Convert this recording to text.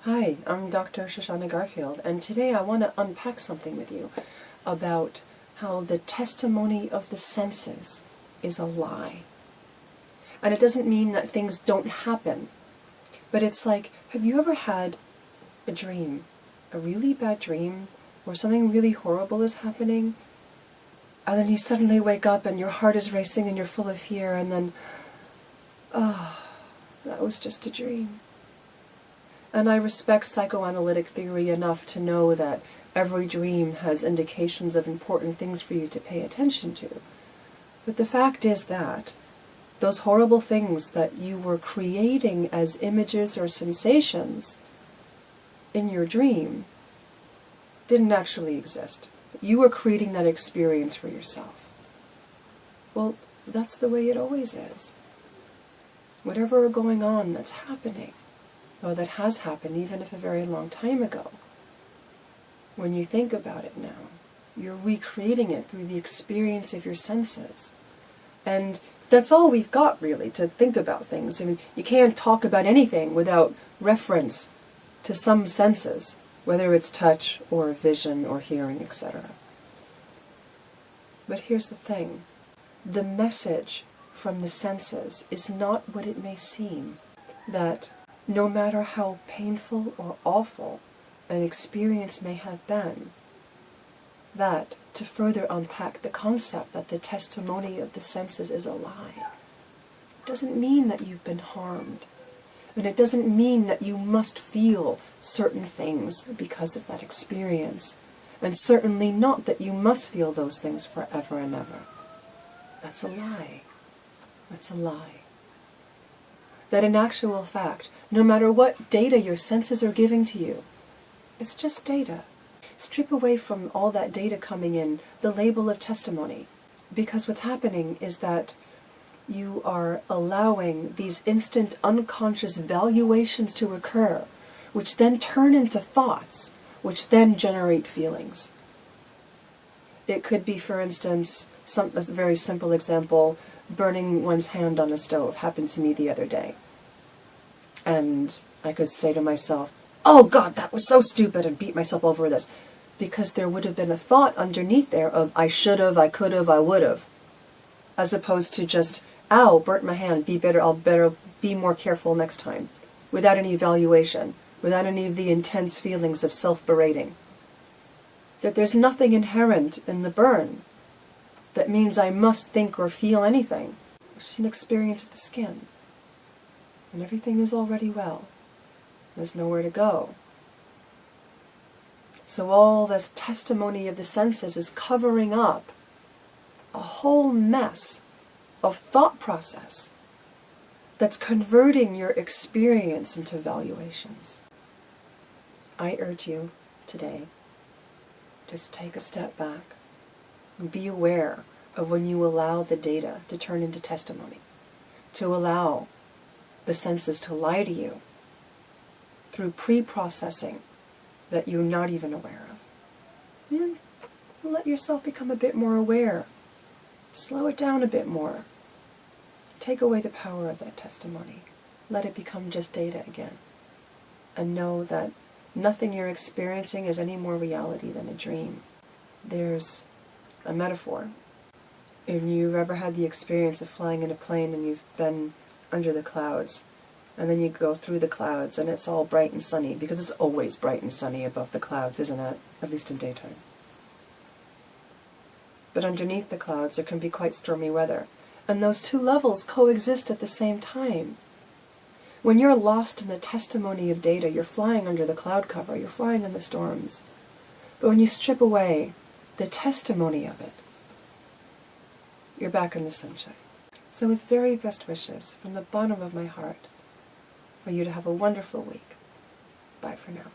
Hi, I'm Dr. Shoshana Garfield, and today I want to unpack something with you about how the testimony of the senses is a lie. And it doesn't mean that things don't happen, but it's like, have you ever had a dream, a really bad dream, where something really horrible is happening, and then you suddenly wake up and your heart is racing and you're full of fear, and then, that was just a dream. And I respect psychoanalytic theory enough to know that every dream has indications of important things for you to pay attention to. But the fact is that those horrible things that you were creating as images or sensations in your dream didn't actually exist. You were creating that experience for yourself. Well, that's the way it always is. Whatever going on that's happening, or that has happened even if a very long time ago, when you think about it now, you're recreating it through the experience of your senses. And that's all we've got, really, to think about things. I mean, you can't talk about anything without reference to some senses, whether it's touch or vision or hearing, etc. But here's the thing. The message from the senses is not what it may seem. That no matter how painful or awful an experience may have been, that, to further unpack the concept that the testimony of the senses is a lie, doesn't mean that you've been harmed. And it doesn't mean that you must feel certain things because of that experience. And certainly not that you must feel those things forever and ever. That's a lie. That's a lie. That in actual fact, no matter what data your senses are giving to you, it's just data. Strip away from all that data coming in the label of testimony, because what's happening is that you are allowing these instant unconscious valuations to occur, which then turn into thoughts, which then generate feelings. It could be, for instance, a very simple example, burning one's hand on a stove happened to me the other day. And I could say to myself, oh God, that was so stupid, and beat myself over this. Because there would have been a thought underneath there of I should have, I could have, I would have. As opposed to just, ow, burnt my hand, I'll better be more careful next time. Without any evaluation, without any of the intense feelings of self-berating. That there's nothing inherent in the burn that means I must think or feel anything. It's an experience of the skin. And everything is already well. There's nowhere to go. So all this testimony of the senses is covering up a whole mess of thought process that's converting your experience into valuations. I urge you today, just take a step back and be aware of when you allow the data to turn into testimony, to allow the senses to lie to you through pre-processing that you're not even aware of. And let yourself become a bit more aware. Slow it down a bit more. Take away the power of that testimony. Let it become just data again. And know that nothing you're experiencing is any more reality than a dream. There's a metaphor. If you've ever had the experience of flying in a plane and you've been under the clouds, and then you go through the clouds and it's all bright and sunny, because it's always bright and sunny above the clouds, isn't it? At least in daytime. But underneath the clouds there can be quite stormy weather, and those two levels coexist at the same time. When you're lost in the testimony of data, you're flying under the cloud cover, you're flying in the storms. But when you strip away the testimony of it, you're back in the sunshine. So with very best wishes from the bottom of my heart, for you to have a wonderful week. Bye for now.